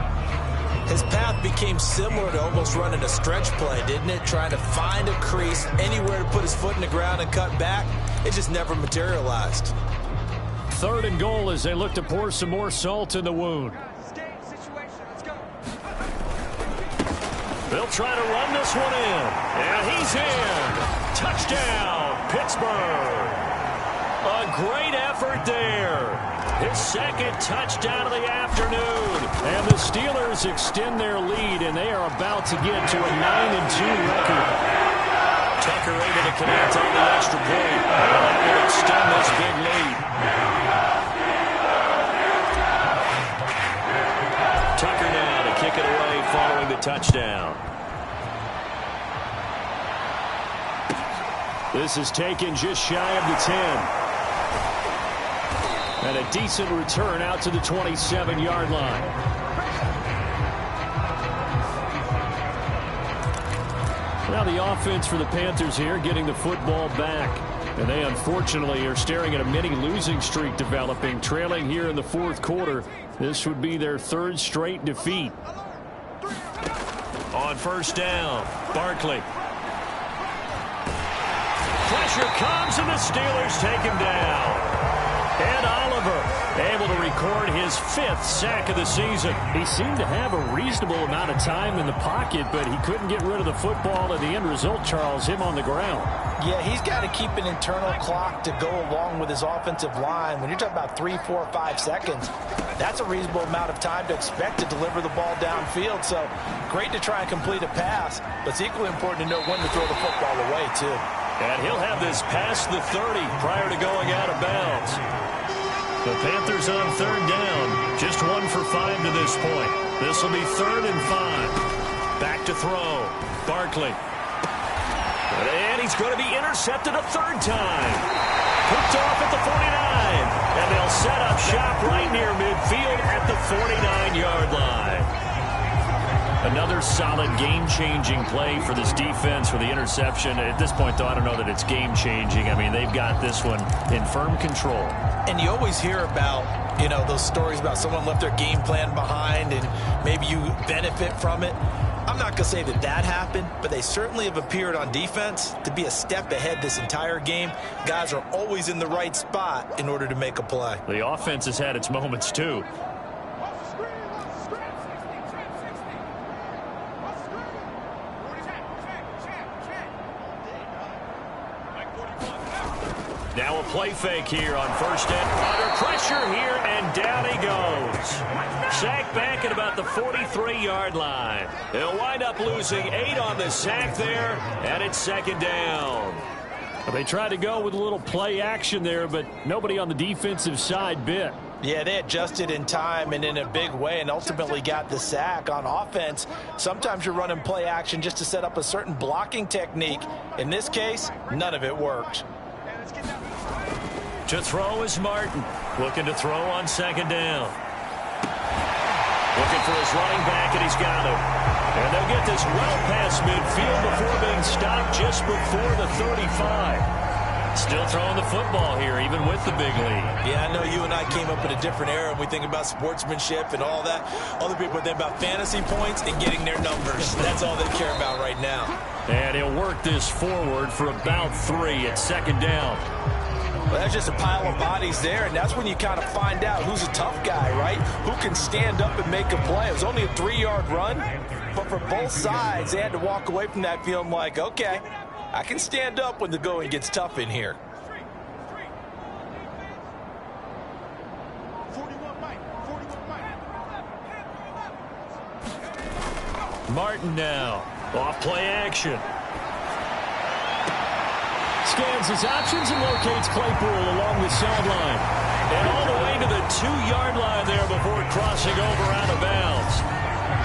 His path became similar to almost running a stretch play, didn't it? Trying to find a crease, anywhere to put his foot in the ground and cut back. It just never materialized. Third and goal as they look to pour some more salt in the wound. They'll try to run this one in. And he's in. Touchdown, Pittsburgh. A great effort there. His second touchdown of the afternoon. And the Steelers extend their lead, and they are about to get to a 9-2 record. Tucker able to connect on the extra point. That will extend this big lead. Tucker now to kick it away following the touchdown. This is taken just shy of the 10. And a decent return out to the 27-yard line. Now the offense for the Panthers here getting the football back. And they unfortunately are staring at a mini losing streak developing, trailing here in the fourth quarter. This would be their third straight defeat. On first down, Barkley. Pressure comes and the Steelers take him down. And Oliver able to record his 5th sack of the season. He seemed to have a reasonable amount of time in the pocket, but he couldn't get rid of the football, and the end result, Charles, him on the ground. Yeah, he's got to keep an internal clock to go along with his offensive line. When you're talking about 3, 4, 5 seconds, that's a reasonable amount of time to expect to deliver the ball downfield. So great to try and complete a pass, but it's equally important to know when to throw the football away, too. And he'll have this past the 30 prior to going out of bounds. The Panthers on third down, just 1 for 5 to this point. This will be 3rd and 5. Back to throw. Barkley. And he's going to be intercepted a 3rd time. Picked off at the 49. And they'll set up shop right near midfield at the 49-yard line. Another solid game-changing play for this defense for the interception. At this point, though, I don't know that it's game-changing. I mean, they've got this one in firm control. And you always hear about, you know, those stories about someone left their game plan behind and maybe you benefit from it. I'm not going to say that that happened, but they certainly have appeared on defense to be a step ahead this entire game. Guys are always in the right spot in order to make a play. The offense has had its moments, too. Now a play fake here on first down. Under pressure here, and down he goes. Sack back at about the 43-yard line. They'll wind up losing 8 on the sack there, and it's 2nd down. Well, they tried to go with a little play action there, but nobody on the defensive side bit. Yeah, they adjusted in time and in a big way and ultimately got the sack. On offense, sometimes you're running play action just to set up a certain blocking technique. In this case, none of it worked. To throw is Martin. Looking to throw on 2nd down. Looking for his running back, and he's got him. And they'll get this well past midfield before being stopped just before the 35. Still throwing the football here, even with the big lead. Yeah, I know you and I came up in a different era, and we think about sportsmanship and all that. Other people think about fantasy points and getting their numbers. That's all they care about right now. And he'll work this forward for about 3 at 2nd down. Well, that's just a pile of bodies there, and that's when you kind of find out who's a tough guy, right? Who can stand up and make a play. It was only a 3-yard run, but for both sides, they had to walk away from that feeling like, okay, I can stand up when the going gets tough in here. Martin now. Off play action. Scans his options and locates Claypool along the sideline. And all the way to the 2-yard line there before crossing over out of bounds.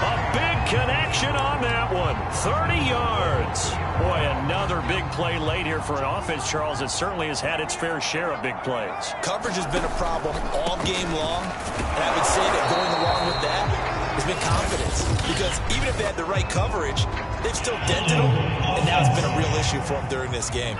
A big connection on that one. 30 yards. Boy, another big play late here for an offense, Charles, that certainly has had its fair share of big plays. Coverage has been a problem all game long. And I would say that going along with that has been confidence. Because even if they had the right coverage, they've still dented them. And now it's been a real issue for them during this game.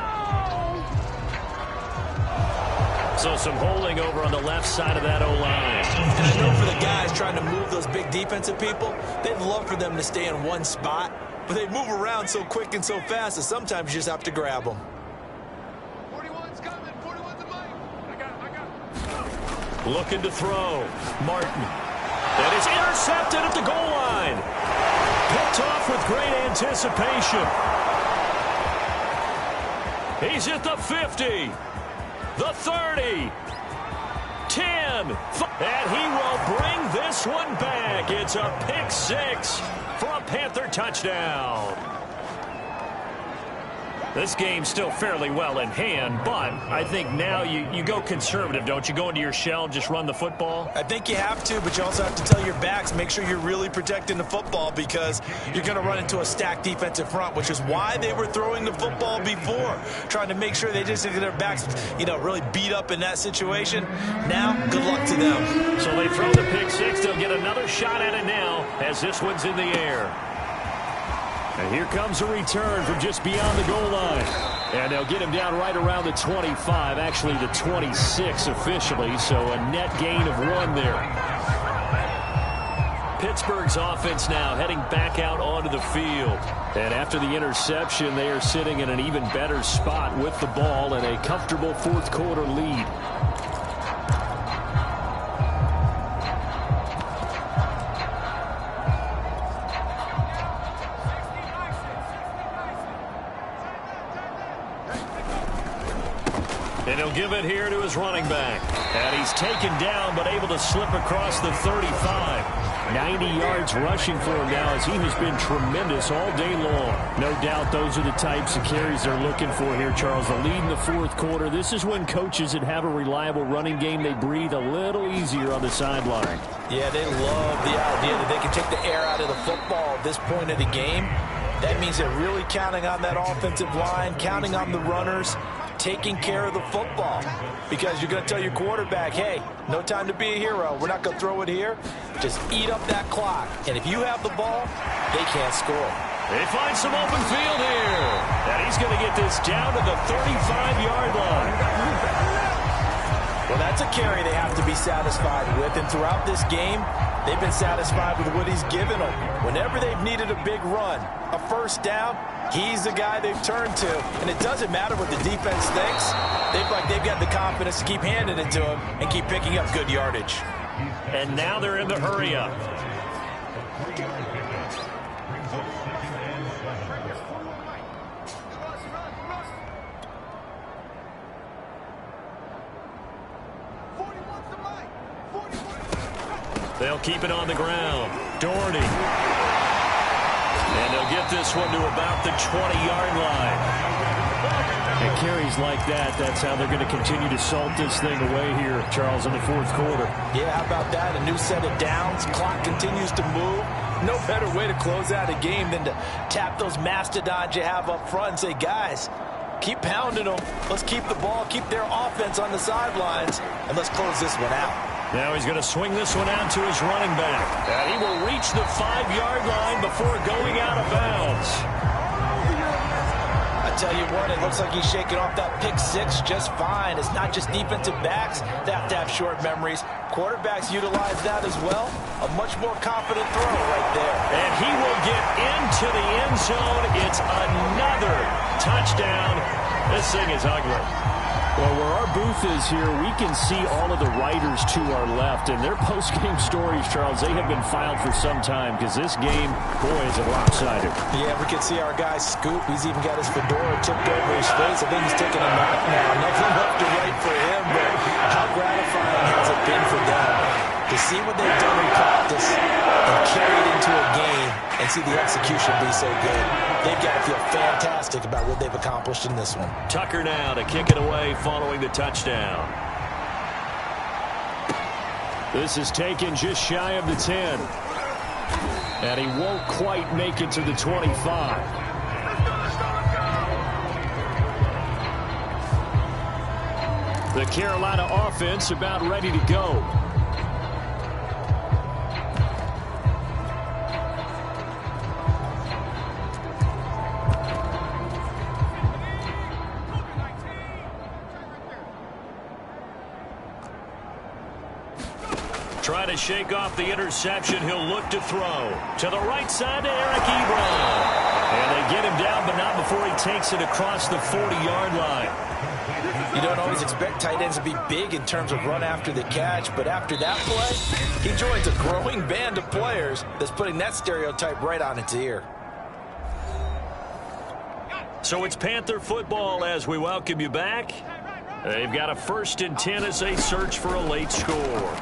So some holding over on the left side of that O-line. And I know for the guys trying to move those big defensive people, they'd love for them to stay in one spot. But they move around so quick and so fast that sometimes you just have to grab them. 41's coming. 41's a mic. I got it. Looking to throw. Martin. That is intercepted at the goal line. Picked Picked off with great anticipation. He's at the 50, the 30, 10, and he will bring this one back. It's a pick six for a Panther touchdown. This game's still fairly well in hand, but I think now you go conservative, don't you? Go into your shell and just run the football? I think you have to, but you also have to tell your backs, make sure you're really protecting the football because you're going to run into a stacked defensive front, which is why they were throwing the football before, trying to make sure they just get their backs, really beat up in that situation. Now, good luck to them. So they throw the pick six. They'll get another shot at it now as this one's in the air. And here comes a return from just beyond the goal line. And they'll get him down right around the 25, actually the 26 officially, so a net gain of 1 there. Pittsburgh's offense now heading back out onto the field. And after the interception, they are sitting in an even better spot with the ball and a comfortable fourth quarter lead. And he'll give it here to his running back. And he's taken down but able to slip across the 35. 90 yards rushing for him now as he has been tremendous all day long. No doubt those are the types of carries they're looking for here, Charles. The lead in the fourth quarter. This is when coaches that have a reliable running game, they breathe a little easier on the sideline. Yeah, they love the idea that they can take the air out of the football at this point of the game. That means they're really counting on that offensive line, counting on the runners, taking care of the football, because you're going to tell your quarterback, hey, no time to be a hero. We're not going to throw it here. Just eat up that clock. And if you have the ball, they can't score. They find some open field here. And he's going to get this down to the 35-yard line. Well, that's a carry they have to be satisfied with. And throughout this game, they've been satisfied with what he's given them. Whenever they've needed a big run, a first down, he's the guy they've turned to. And it doesn't matter what the defense thinks. They've got the confidence to keep handing it to him and keep picking up good yardage. And now they're in the hurry-up. They'll keep it on the ground. Doherty. And they'll get this one to about the 20-yard line. And carries like that, that's how they're going to continue to salt this thing away here, Charles, in the fourth quarter. Yeah, how about that? A new set of downs. Clock continues to move. No better way to close out a game than to tap those mastodons you have up front and say, guys, keep pounding them. Let's keep the ball, keep their offense on the sidelines, and let's close this one out. Now he's going to swing this one out to his running back. And he will reach the 5-yard line before going out of bounds. I tell you what, it looks like he's shaking off that pick six just fine. It's not just defensive backs that have to have short memories. Quarterbacks utilize that as well. A much more confident throw right there. And he will get into the end zone. It's another touchdown. This thing is ugly. Well, where our booth is here, we can see all of the writers to our left. And their post-game stories, Charles, they have been filed for some time because this game, boy, is it lopsided. Yeah, we can see our guy Scoop. He's even got his fedora tipped over his face. I think he's taking a nap now. Nothing left to write for him, but how gratifying has it been for them to see what they've done in practice and carry it into a game and see the execution be so good. They've got to feel fantastic about what they've accomplished in this one. Tucker now to kick it away following the touchdown. This is taken just shy of the 10. And he won't quite make it to the 25. The Carolina offense about ready to go. Trying to shake off the interception. He'll look to throw. To the right side to Eric Ebron. And they get him down, but not before he takes it across the 40-yard line. You don't always expect tight ends to be big in terms of run after the catch, but after that play, he joins a growing band of players that's putting that stereotype right on its ear. So it's Panther football as we welcome you back. They've got a 1st and 10 as they search for a late score.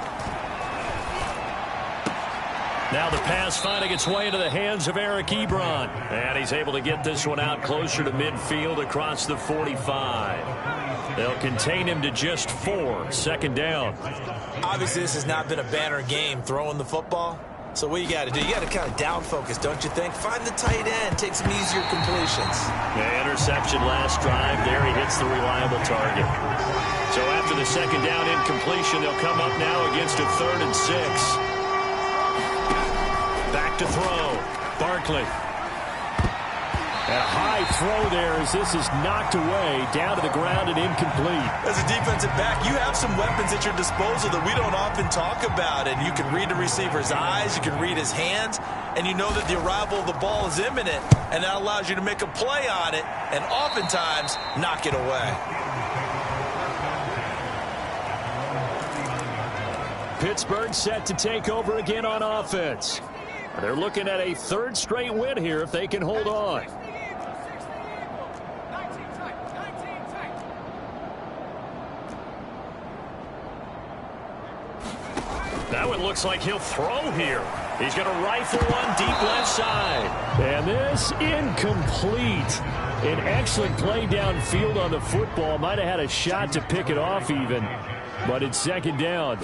Now the pass finding its way into the hands of Eric Ebron. And he's able to get this one out closer to midfield across the 45. They'll contain him to just 4, 2nd down. Obviously, this has not been a banner game throwing the football. So what you got to do, you got to kind of down focus, don't you think? Find the tight end, take some easier completions. The interception last drive. There he hits the reliable target. So after the 2nd down incompletion, they'll come up now against a 3rd and 6. Back to throw. Barkley. A high throw there as this is knocked away, down to the ground and incomplete. As a defensive back, you have some weapons at your disposal that we don't often talk about. And you can read the receiver's eyes, you can read his hands, and you know that the arrival of the ball is imminent. And that allows you to make a play on it and oftentimes knock it away. Pittsburgh set to take over again on offense. They're looking at a 3rd straight win here if they can hold on. That one looks like he'll throw here. He's going to rifle one deep left side. And this incomplete. An excellent play downfield on the football. Might have had a shot to pick it off even, but it's 2nd down.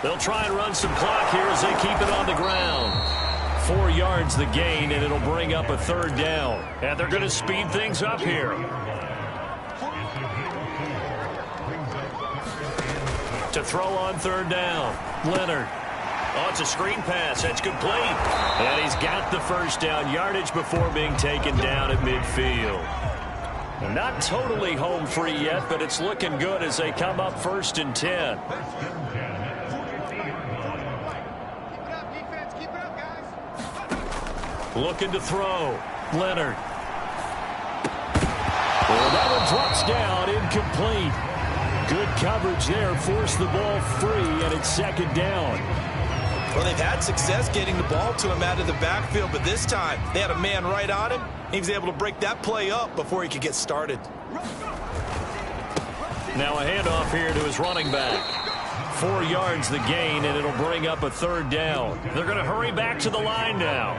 They'll try and run some clock here as they keep it on the ground. 4 yards the gain, and it'll bring up a 3rd down. And they're going to speed things up here. To throw on 3rd down. Leonard. Oh, it's a screen pass. That's complete. And he's got the 1st down yardage before being taken down at midfield. Not totally home free yet, but it's looking good as they come up 1st and 10. Looking to throw. Leonard. Well, that one drops down, incomplete. Good coverage there, forced the ball free, and it's 2nd down. Well, they've had success getting the ball to him out of the backfield, but this time they had a man right on him. He was able to break that play up before he could get started. Now a handoff here to his running back. 4 yards the gain, and it'll bring up a 3rd down. They're going to hurry back to the line now.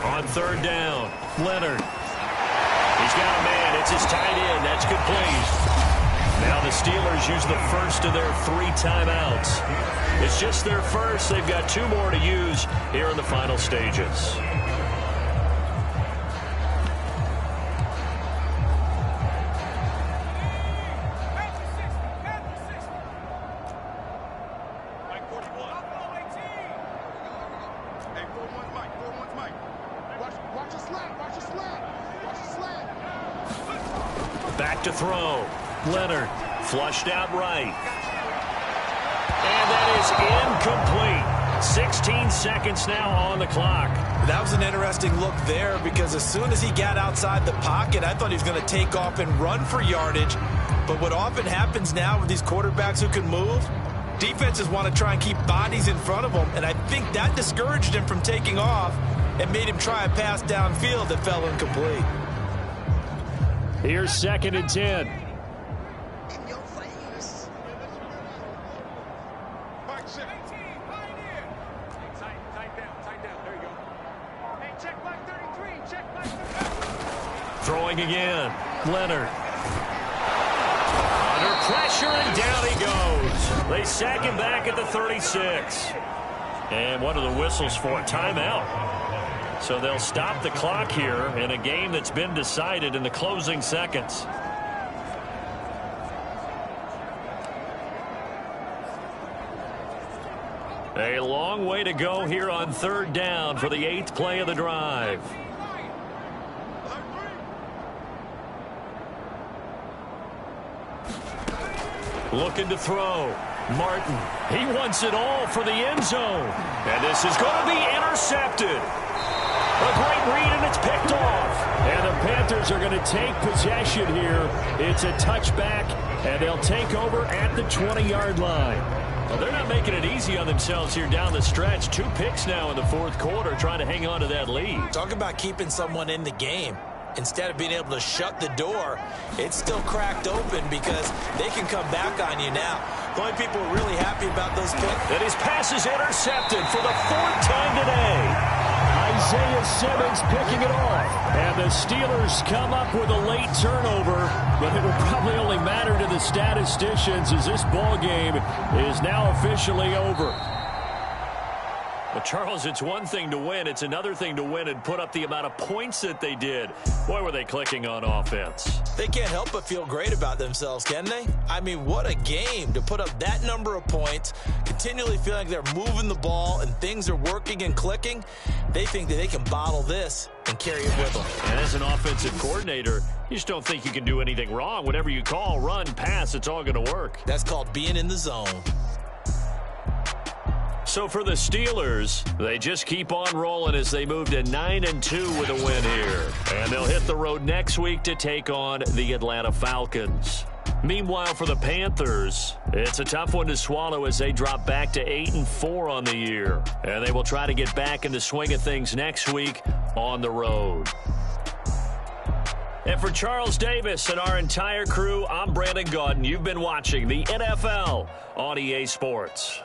On 3rd down, Leonard. He's got a man. It's his tight end. That's complete. Now the Steelers use the 1st of their 3 timeouts. It's just their 1st. They've got 2 more to use here in the final stages. Back to throw. Leonard flushed out right. And that is incomplete. 16 seconds now on the clock. That was an interesting look there because as soon as he got outside the pocket, I thought he was going to take off and run for yardage. But what often happens now with these quarterbacks who can move, defenses want to try and keep bodies in front of them. And I think that discouraged him from taking off and made him try a pass downfield that fell incomplete. Here's 2nd and 10. Throwing again. Leonard. Under pressure, and down he goes. They sack him back at the 36. And what are the whistles for? Timeout. So they'll stop the clock here in a game that's been decided in the closing seconds. A long way to go here on 3rd down for the 8th play of the drive. Looking to throw. Martin. He wants it all for the end zone. And this is going to be intercepted. A great read, and it's picked off. And the Panthers are going to take possession here. It's a touchback, and they'll take over at the 20-yard line. Well, they're not making it easy on themselves here down the stretch. 2 picks now in the fourth quarter, trying to hang on to that lead. Talk about keeping someone in the game. Instead of being able to shut the door, it's still cracked open because they can come back on you now. The only people really happy about those picks. And his pass is intercepted for the 4th time today. Isaiah Simmons picking it off. And the Steelers come up with a late turnover, but it will probably only matter to the statisticians as this ball game is now officially over. Well, Charles, it's one thing to win. It's another thing to win and put up the amount of points that they did. Boy, were they clicking on offense. They can't help but feel great about themselves, can they? I mean, what a game to put up that number of points, continually feeling like they're moving the ball and things are working and clicking. They think that they can bottle this and carry it with them. And as an offensive coordinator, you just don't think you can do anything wrong. Whatever you call, run, pass, it's all going to work. That's called being in the zone. So for the Steelers, they just keep on rolling as they move to 9-2 with a win here. And they'll hit the road next week to take on the Atlanta Falcons. Meanwhile, for the Panthers, it's a tough one to swallow as they drop back to 8-4 on the year. And they will try to get back in the swing of things next week on the road. And for Charles Davis and our entire crew, I'm Brandon Gaudin. You've been watching the NFL on EA Sports.